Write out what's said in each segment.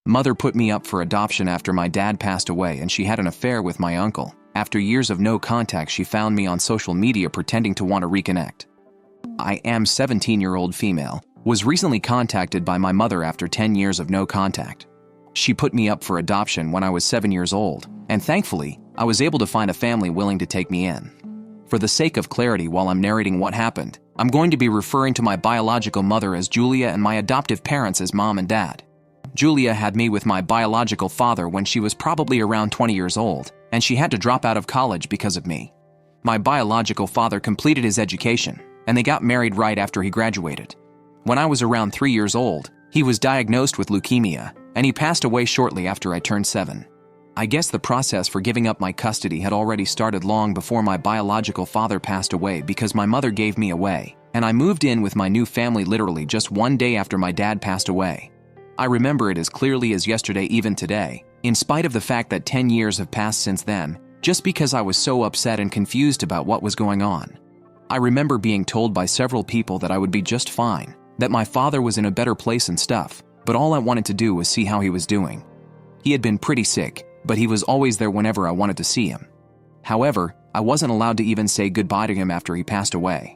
Mother put me up for adoption after my dad passed away and she had an affair with my uncle. After years of no contact, she found me on social media pretending to want to reconnect. I am 17-year-old female, was recently contacted by my mother after 10 years of no contact. She put me up for adoption when I was 7 years old, and thankfully, I was able to find a family willing to take me in. For the sake of clarity while I'm narrating what happened, I'm going to be referring to my biological mother as Julia and my adoptive parents as Mom and Dad. Julia had me with my biological father when she was probably around 20 years old, and she had to drop out of college because of me. My biological father completed his education, and they got married right after he graduated. When I was around 3 years old, he was diagnosed with leukemia, and he passed away shortly after I turned 7. I guess the process for giving up my custody had already started long before my biological father passed away because my mother gave me away, and I moved in with my new family literally just one day after my dad passed away. I remember it as clearly as yesterday, even today, in spite of the fact that 10 years have passed since then, just because I was so upset and confused about what was going on. I remember being told by several people that I would be just fine, that my father was in a better place and stuff, but all I wanted to do was see how he was doing. He had been pretty sick, but he was always there whenever I wanted to see him. However, I wasn't allowed to even say goodbye to him after he passed away.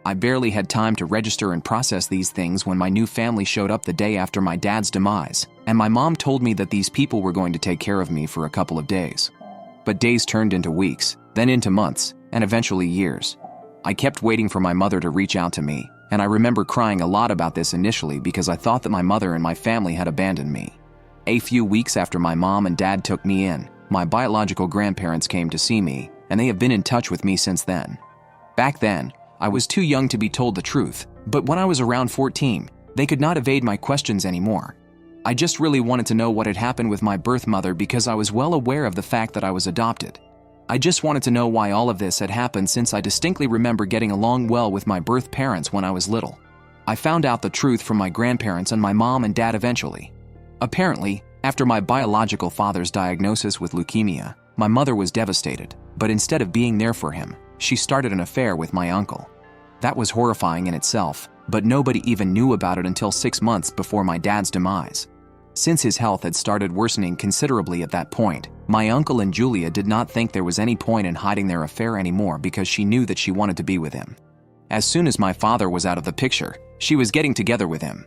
I barely had time to register and process these things when my new family showed up the day after my dad's demise, and my mom told me that these people were going to take care of me for a couple of days. But days turned into weeks, then into months, and eventually years. I kept waiting for my mother to reach out to me, and I remember crying a lot about this initially because I thought that my mother and my family had abandoned me. A few weeks after my mom and dad took me in, my biological grandparents came to see me, and they have been in touch with me since then. Back then, I was too young to be told the truth, but when I was around 14, they could not evade my questions anymore. I just really wanted to know what had happened with my birth mother because I was well aware of the fact that I was adopted. I just wanted to know why all of this had happened since I distinctly remember getting along well with my birth parents when I was little. I found out the truth from my grandparents and my mom and dad eventually. Apparently, after my biological father's diagnosis with leukemia, my mother was devastated, but instead of being there for him, she started an affair with my uncle. That was horrifying in itself, but nobody even knew about it until 6 months before my dad's demise. Since his health had started worsening considerably at that point, my uncle and Julia did not think there was any point in hiding their affair anymore because she knew that she wanted to be with him. As soon as my father was out of the picture, she was getting together with him.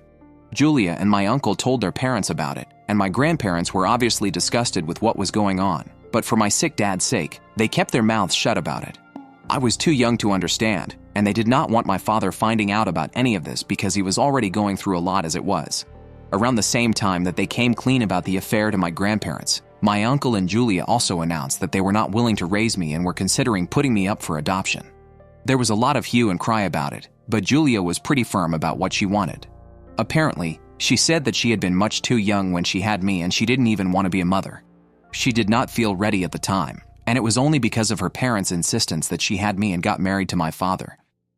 Julia and my uncle told their parents about it, and my grandparents were obviously disgusted with what was going on, but for my sick dad's sake, they kept their mouths shut about it. I was too young to understand, and they did not want my father finding out about any of this because he was already going through a lot as it was. Around the same time that they came clean about the affair to my grandparents, my uncle and Julia also announced that they were not willing to raise me and were considering putting me up for adoption. There was a lot of hue and cry about it, but Julia was pretty firm about what she wanted. Apparently, she said that she had been much too young when she had me and she didn't even want to be a mother. She did not feel ready at the time, and it was only because of her parents' insistence that she had me and got married to my father.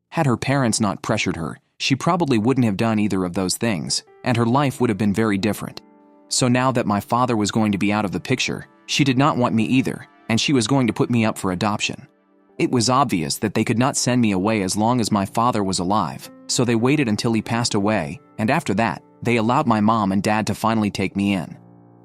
Had her parents not pressured her, she probably wouldn't have done either of those things, and her life would have been very different. So now that my father was going to be out of the picture, she did not want me either, and she was going to put me up for adoption. It was obvious that they could not send me away as long as my father was alive, so they waited until he passed away, and after that, they allowed my mom and dad to finally take me in.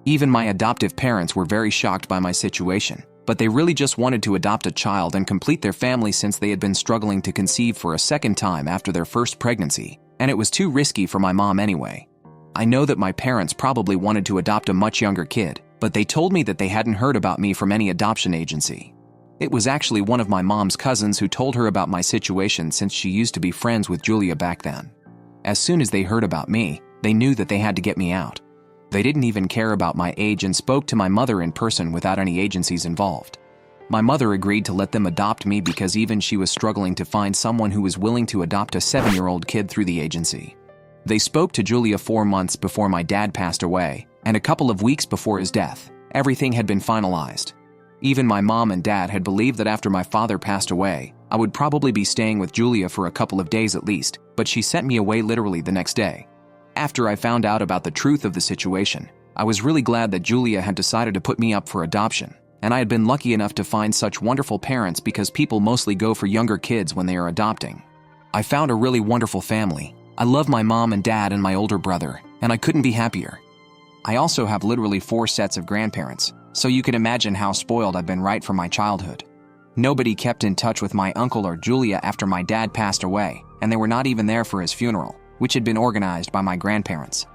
Even my adoptive parents were very shocked by my situation, but they really just wanted to adopt a child and complete their family since they had been struggling to conceive for a second time after their first pregnancy, and it was too risky for my mom anyway. I know that my parents probably wanted to adopt a much younger kid, but they told me that they hadn't heard about me from any adoption agency. It was actually one of my mom's cousins who told her about my situation since she used to be friends with Julia back then. As soon as they heard about me, they knew that they had to get me out. They didn't even care about my age and spoke to my mother in person without any agencies involved. My mother agreed to let them adopt me because even she was struggling to find someone who was willing to adopt a 7-year-old kid through the agency. They spoke to Julia 4 months before my dad passed away, and a couple of weeks before his death, everything had been finalized. Even my mom and dad had believed that after my father passed away, I would probably be staying with Julia for a couple of days at least, but she sent me away literally the next day. After I found out about the truth of the situation, I was really glad that Julia had decided to put me up for adoption, and I had been lucky enough to find such wonderful parents because people mostly go for younger kids when they are adopting. I found a really wonderful family. I love my mom and dad and my older brother, and I couldn't be happier. I also have literally 4 sets of grandparents, so you can imagine how spoiled I've been right from my childhood. Nobody kept in touch with my uncle or Julia after my dad passed away, and they were not even there for his funeral, which had been organized by my grandparents.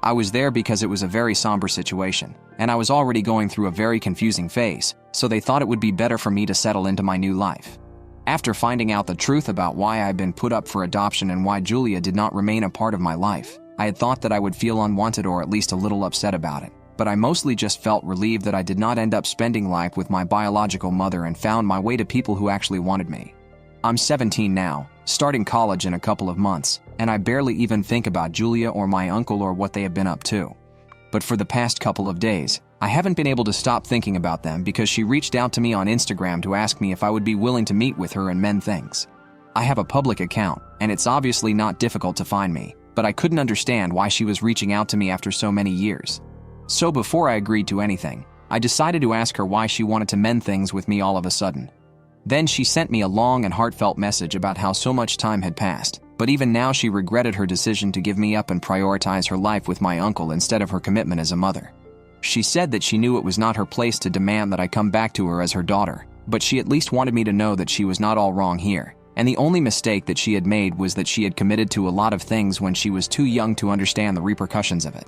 I was there because it was a very somber situation, and I was already going through a very confusing phase, so they thought it would be better for me to settle into my new life. After finding out the truth about why I'd been put up for adoption and why Julia did not remain a part of my life, I had thought that I would feel unwanted or at least a little upset about it, but I mostly just felt relieved that I did not end up spending life with my biological mother and found my way to people who actually wanted me. I'm 17 now, starting college in a couple of months, and I barely even think about Julia or my uncle or what they have been up to. But for the past couple of days, I haven't been able to stop thinking about them because she reached out to me on Instagram to ask me if I would be willing to meet with her and mend things. I have a public account, and it's obviously not difficult to find me, but I couldn't understand why she was reaching out to me after so many years. So before I agreed to anything, I decided to ask her why she wanted to mend things with me all of a sudden. Then she sent me a long and heartfelt message about how so much time had passed, but even now she regretted her decision to give me up and prioritize her life with my uncle instead of her commitment as a mother. She said that she knew it was not her place to demand that I come back to her as her daughter, but she at least wanted me to know that she was not all wrong here, and the only mistake that she had made was that she had committed to a lot of things when she was too young to understand the repercussions of it.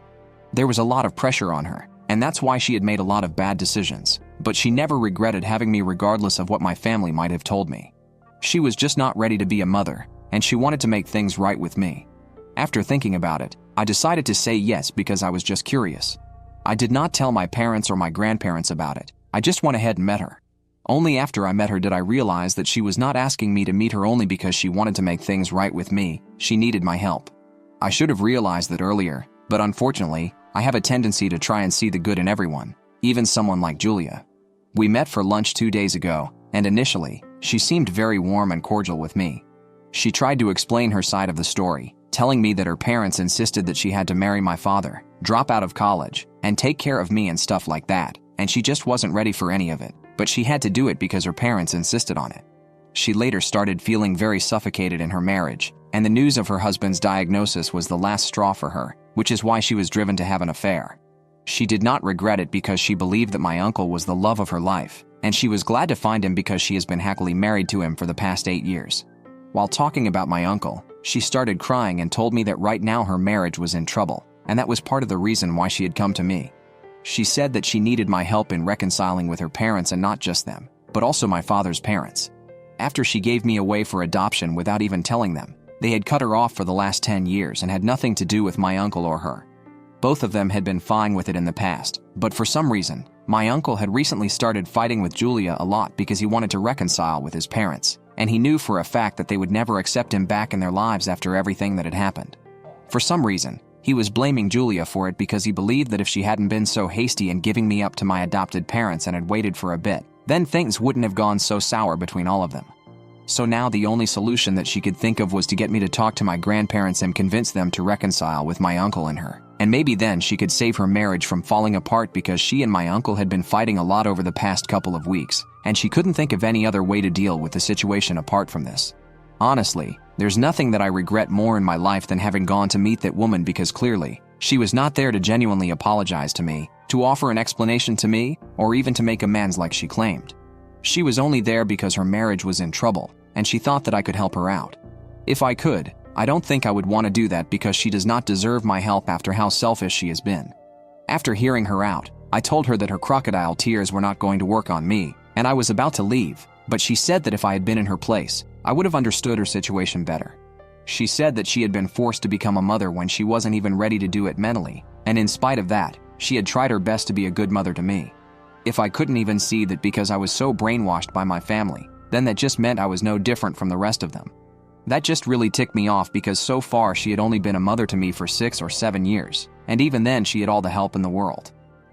There was a lot of pressure on her, and that's why she had made a lot of bad decisions, but she never regretted having me regardless of what my family might have told me. She was just not ready to be a mother, and she wanted to make things right with me. After thinking about it, I decided to say yes because I was just curious. I did not tell my parents or my grandparents about it. I just went ahead and met her. Only after I met her did I realize that she was not asking me to meet her only because she wanted to make things right with me. She needed my help. I should have realized that earlier, but unfortunately, I have a tendency to try and see the good in everyone, even someone like Julia. We met for lunch 2 days ago, and initially, she seemed very warm and cordial with me. She tried to explain her side of the story, telling me that her parents insisted that she had to marry my father, drop out of college, and take care of me and stuff like that, and she just wasn't ready for any of it, but she had to do it because her parents insisted on it. She later started feeling very suffocated in her marriage, and the news of her husband's diagnosis was the last straw for her, which is why she was driven to have an affair. She did not regret it because she believed that my uncle was the love of her life, and she was glad to find him because she has been happily married to him for the past 8 years. While talking about my uncle, she started crying and told me that right now her marriage was in trouble, and that was part of the reason why she had come to me. She said that she needed my help in reconciling with her parents, and not just them, but also my father's parents. After she gave me away for adoption without even telling them, they had cut her off for the last 10 years and had nothing to do with my uncle or her. Both of them had been fine with it in the past, but for some reason, my uncle had recently started fighting with Julia a lot because he wanted to reconcile with his parents, and he knew for a fact that they would never accept him back in their lives after everything that had happened. For some reason, he was blaming Julia for it because he believed that if she hadn't been so hasty in giving me up to my adopted parents and had waited for a bit, then things wouldn't have gone so sour between all of them. So now the only solution that she could think of was to get me to talk to my grandparents and convince them to reconcile with my uncle and her. And maybe then she could save her marriage from falling apart because she and my uncle had been fighting a lot over the past couple of weeks, and she couldn't think of any other way to deal with the situation apart from this. Honestly, there's nothing that I regret more in my life than having gone to meet that woman because clearly, she was not there to genuinely apologize to me, to offer an explanation to me, or even to make amends like she claimed. She was only there because her marriage was in trouble, and she thought that I could help her out. If I could, I don't think I would want to do that because she does not deserve my help after how selfish she has been. After hearing her out, I told her that her crocodile tears were not going to work on me, and I was about to leave, but she said that if I had been in her place, I would have understood her situation better. She said that she had been forced to become a mother when she wasn't even ready to do it mentally, and in spite of that, she had tried her best to be a good mother to me. If I couldn't even see that because I was so brainwashed by my family, then that just meant I was no different from the rest of them. That just really ticked me off because so far she had only been a mother to me for 6 or 7 years, and even then she had all the help in the world.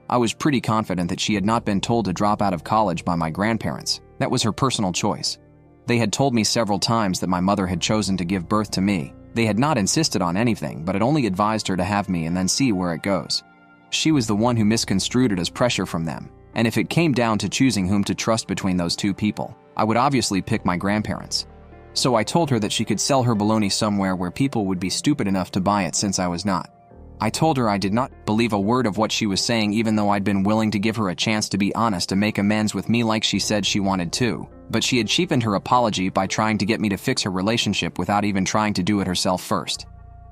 I was pretty confident that she had not been told to drop out of college by my grandparents. That was her personal choice. They had told me several times that my mother had chosen to give birth to me. They had not insisted on anything, but had only advised her to have me and then see where it goes. She was the one who misconstrued it as pressure from them, and if it came down to choosing whom to trust between those two people, I would obviously pick my grandparents. So I told her that she could sell her baloney somewhere where people would be stupid enough to buy it since I was not. I told her I did not believe a word of what she was saying, even though I'd been willing to give her a chance to be honest and make amends with me like she said she wanted to, but she had cheapened her apology by trying to get me to fix her relationship without even trying to do it herself first.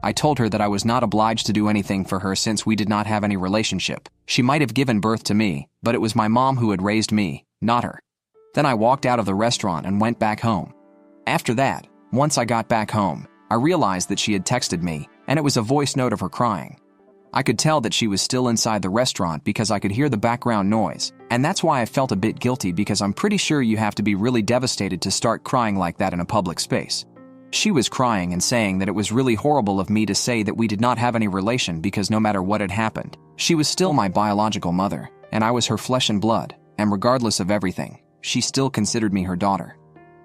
I told her that I was not obliged to do anything for her since we did not have any relationship. She might have given birth to me, but it was my mom who had raised me, not her. Then I walked out of the restaurant and went back home. After that, once I got back home, I realized that she had texted me, and it was a voice note of her crying. I could tell that she was still inside the restaurant because I could hear the background noise, and that's why I felt a bit guilty, because I'm pretty sure you have to be really devastated to start crying like that in a public space. She was crying and saying that it was really horrible of me to say that we did not have any relation because no matter what had happened, she was still my biological mother, and I was her flesh and blood, and regardless of everything, she still considered me her daughter.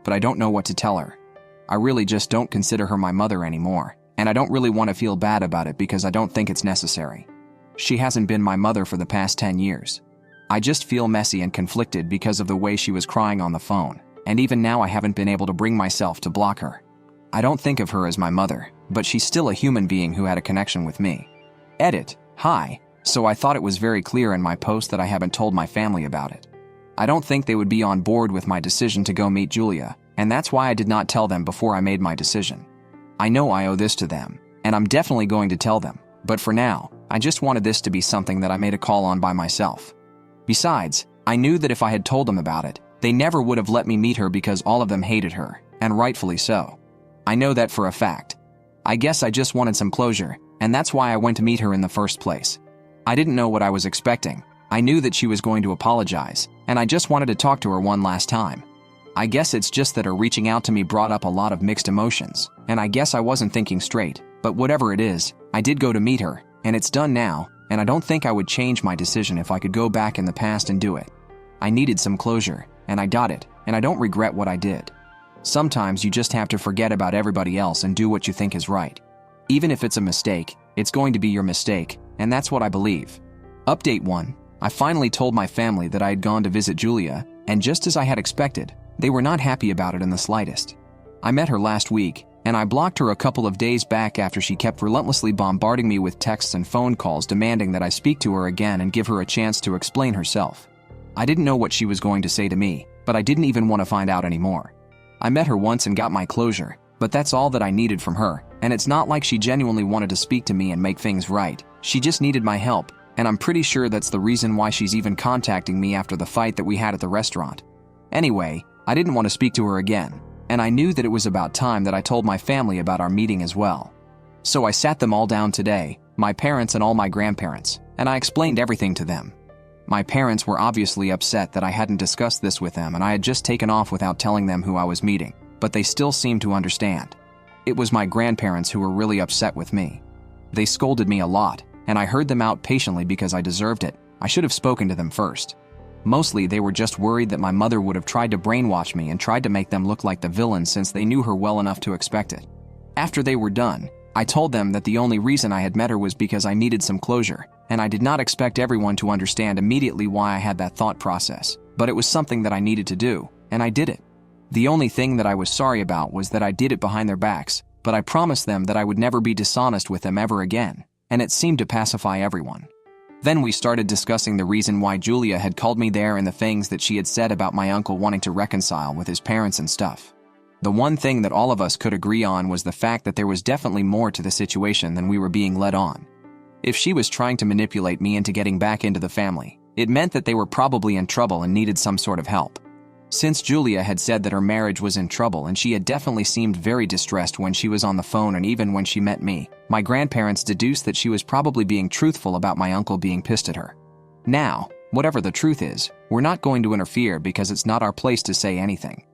But I don't know what to tell her. I really just don't consider her my mother anymore, and I don't really want to feel bad about it because I don't think it's necessary. She hasn't been my mother for the past 10 years. I just feel messy and conflicted because of the way she was crying on the phone, and even now I haven't been able to bring myself to block her. I don't think of her as my mother, but she's still a human being who had a connection with me. Edit, hi, so I thought it was very clear in my post that I haven't told my family about it. I don't think they would be on board with my decision to go meet Julia, and that's why I did not tell them before I made my decision. I know I owe this to them, and I'm definitely going to tell them, but for now, I just wanted this to be something that I made a call on by myself. Besides, I knew that if I had told them about it, they never would have let me meet her because all of them hated her, and rightfully so. I know that for a fact. I guess I just wanted some closure, and that's why I went to meet her in the first place. I didn't know what I was expecting. I knew that she was going to apologize, and I just wanted to talk to her one last time. I guess it's just that her reaching out to me brought up a lot of mixed emotions, and I guess I wasn't thinking straight, but whatever it is, I did go to meet her, and it's done now, and I don't think I would change my decision if I could go back in the past and do it. I needed some closure, and I got it, and I don't regret what I did. Sometimes you just have to forget about everybody else and do what you think is right. Even if it's a mistake, it's going to be your mistake, and that's what I believe. Update 1. I finally told my family that I had gone to visit Julia, and just as I had expected, they were not happy about it in the slightest. I met her last week, and I blocked her a couple of days back after she kept relentlessly bombarding me with texts and phone calls demanding that I speak to her again and give her a chance to explain herself. I didn't know what she was going to say to me, but I didn't even want to find out anymore. I met her once and got my closure, but that's all that I needed from her, and it's not like she genuinely wanted to speak to me and make things right. She just needed my help, and I'm pretty sure that's the reason why she's even contacting me after the fight that we had at the restaurant. Anyway, I didn't want to speak to her again, and I knew that it was about time that I told my family about our meeting as well. So I sat them all down today, my parents and all my grandparents, and I explained everything to them. My parents were obviously upset that I hadn't discussed this with them and I had just taken off without telling them who I was meeting, but they still seemed to understand. It was my grandparents who were really upset with me. They scolded me a lot, and I heard them out patiently because I deserved it. I should have spoken to them first. Mostly they were just worried that my mother would have tried to brainwash me and tried to make them look like the villain since they knew her well enough to expect it. After they were done, I told them that the only reason I had met her was because I needed some closure, and I did not expect everyone to understand immediately why I had that thought process, but it was something that I needed to do, and I did it. The only thing that I was sorry about was that I did it behind their backs, but I promised them that I would never be dishonest with them ever again, and it seemed to pacify everyone. Then we started discussing the reason why Julia had called me there and the things that she had said about my uncle wanting to reconcile with his parents and stuff. The one thing that all of us could agree on was the fact that there was definitely more to the situation than we were being led on. If she was trying to manipulate me into getting back into the family, it meant that they were probably in trouble and needed some sort of help. Since Julia had said that her marriage was in trouble and she had definitely seemed very distressed when she was on the phone and even when she met me, my grandparents deduced that she was probably being truthful about my uncle being pissed at her. Now, whatever the truth is, we're not going to interfere because it's not our place to say anything.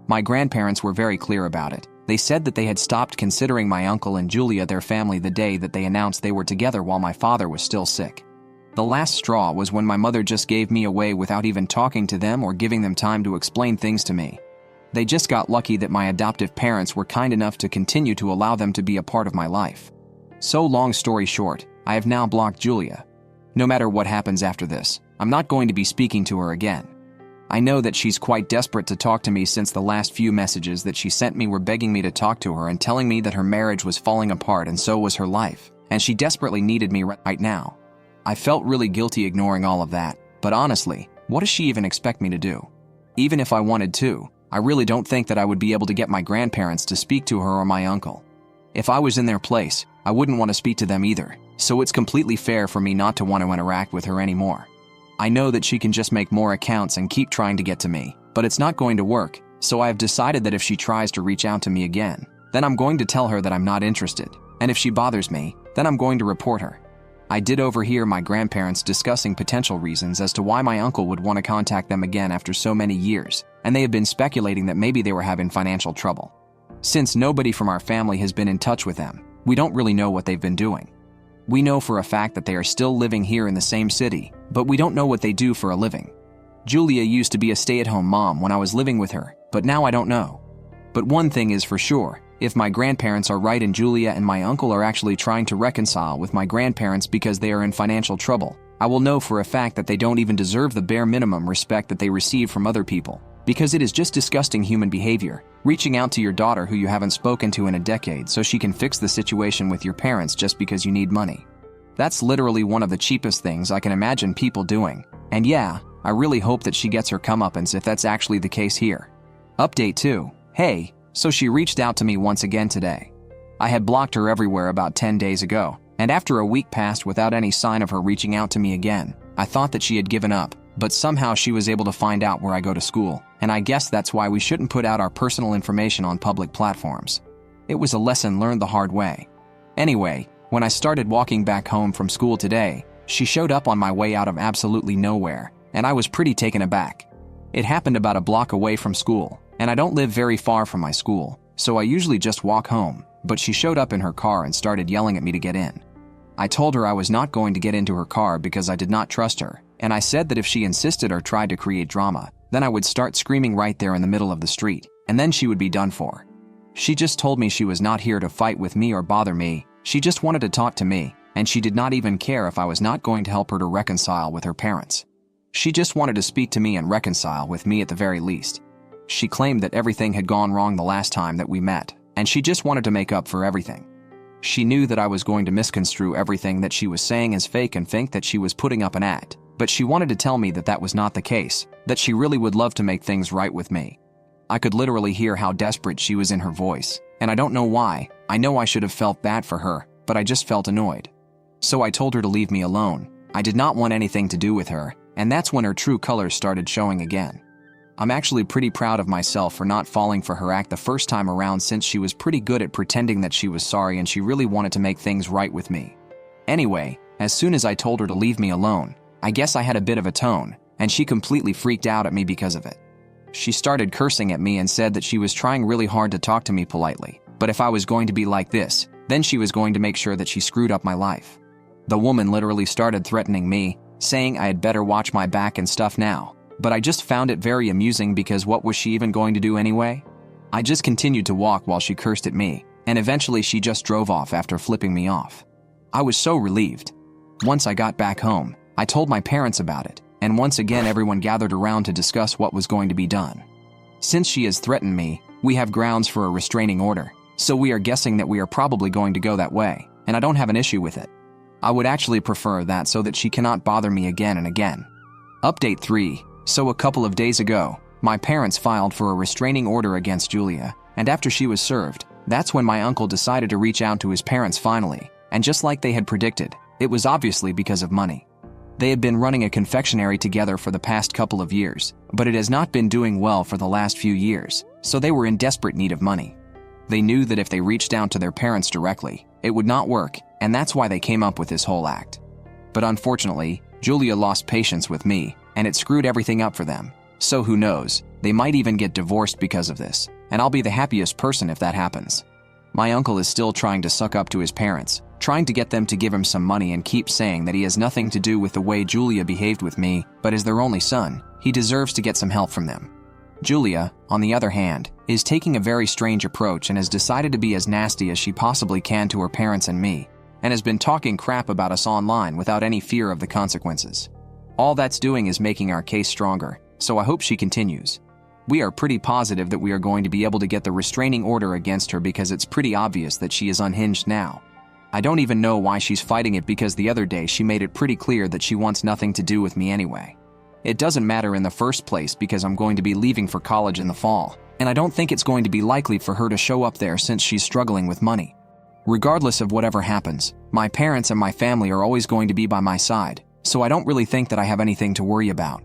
My grandparents were very clear about it. They said that they had stopped considering my uncle and Julia their family the day that they announced they were together while my father was still sick. The last straw was when my mother just gave me away without even talking to them or giving them time to explain things to me. They just got lucky that my adoptive parents were kind enough to continue to allow them to be a part of my life. So long story short, I have now blocked Julia. No matter what happens after this, I'm not going to be speaking to her again. I know that she's quite desperate to talk to me since the last few messages that she sent me were begging me to talk to her and telling me that her marriage was falling apart and so was her life. and she desperately needed me right now. I felt really guilty ignoring all of that, but honestly, what does she even expect me to do? Even if I wanted to, I really don't think that I would be able to get my grandparents to speak to her or my uncle. If I was in their place, I wouldn't want to speak to them either, so it's completely fair for me not to want to interact with her anymore. I know that she can just make more accounts and keep trying to get to me, but it's not going to work, so I have decided that if she tries to reach out to me again, then I'm going to tell her that I'm not interested, and if she bothers me, then I'm going to report her. I did overhear my grandparents discussing potential reasons as to why my uncle would want to contact them again after so many years, and they have been speculating that maybe they were having financial trouble. Since nobody from our family has been in touch with them, we don't really know what they've been doing. We know for a fact that they are still living here in the same city, but we don't know what they do for a living. Julia used to be a stay-at-home mom when I was living with her, but now I don't know. But one thing is for sure, if my grandparents are right and Julia and my uncle are actually trying to reconcile with my grandparents because they are in financial trouble, I will know for a fact that they don't even deserve the bare minimum respect that they receive from other people, because it is just disgusting human behavior, reaching out to your daughter who you haven't spoken to in a decade so she can fix the situation with your parents just because you need money. That's literally one of the cheapest things I can imagine people doing, and yeah, I really hope that she gets her comeuppance if that's actually the case here. Update 2. Hey, so she reached out to me once again today. I had blocked her everywhere about 10 days ago, and after a week passed without any sign of her reaching out to me again, I thought that she had given up, but somehow she was able to find out where I go to school, and I guess that's why we shouldn't put out our personal information on public platforms. It was a lesson learned the hard way. Anyway, when I started walking back home from school today, she showed up on my way out of absolutely nowhere, and I was pretty taken aback. It happened about a block away from school, and I don't live very far from my school, so I usually just walk home, but she showed up in her car and started yelling at me to get in. I told her I was not going to get into her car because I did not trust her, and I said that if she insisted or tried to create drama, then I would start screaming right there in the middle of the street, and then she would be done for. She just told me she was not here to fight with me or bother me, she just wanted to talk to me, and she did not even care if I was not going to help her to reconcile with her parents. She just wanted to speak to me and reconcile with me at the very least. She claimed that everything had gone wrong the last time that we met, and she just wanted to make up for everything. She knew that I was going to misconstrue everything that she was saying as fake and think that she was putting up an act, but she wanted to tell me that that was not the case, that she really would love to make things right with me. I could literally hear how desperate she was in her voice, and I don't know why. I know I should have felt bad for her, but I just felt annoyed. So I told her to leave me alone. I did not want anything to do with her, and that's when her true colors started showing again. I'm actually pretty proud of myself for not falling for her act the first time around, since she was pretty good at pretending that she was sorry and she really wanted to make things right with me. Anyway, as soon as I told her to leave me alone, I guess I had a bit of a tone, and she completely freaked out at me because of it. She started cursing at me and said that she was trying really hard to talk to me politely, but if I was going to be like this, then she was going to make sure that she screwed up my life. The woman literally started threatening me, saying I had better watch my back and stuff now. But I just found it very amusing because what was she even going to do anyway? I just continued to walk while she cursed at me, and eventually she just drove off after flipping me off. I was so relieved. Once I got back home, I told my parents about it, and once again everyone gathered around to discuss what was going to be done. Since she has threatened me, we have grounds for a restraining order, so we are guessing that we are probably going to go that way, and I don't have an issue with it. I would actually prefer that so that she cannot bother me again and again. Update 3. So a couple of days ago, my parents filed for a restraining order against Julia, and after she was served, that's when my uncle decided to reach out to his parents finally, and just like they had predicted, it was obviously because of money. They had been running a confectionery together for the past couple of years, but it has not been doing well for the last few years, so they were in desperate need of money. They knew that if they reached out to their parents directly, it would not work, and that's why they came up with this whole act. But unfortunately, Julia lost patience with me, and it screwed everything up for them. So who knows, they might even get divorced because of this, and I'll be the happiest person if that happens. My uncle is still trying to suck up to his parents, trying to get them to give him some money and keep saying that he has nothing to do with the way Julia behaved with me, but as their only son, he deserves to get some help from them. Julia, on the other hand, is taking a very strange approach and has decided to be as nasty as she possibly can to her parents and me, and has been talking crap about us online without any fear of the consequences. All that's doing is making our case stronger, so I hope she continues. We are pretty positive that we are going to be able to get the restraining order against her because it's pretty obvious that she is unhinged now. I don't even know why she's fighting it because the other day she made it pretty clear that she wants nothing to do with me anyway. It doesn't matter in the first place because I'm going to be leaving for college in the fall, and I don't think it's going to be likely for her to show up there since she's struggling with money. Regardless of whatever happens, my parents and my family are always going to be by my side, so I don't really think that I have anything to worry about.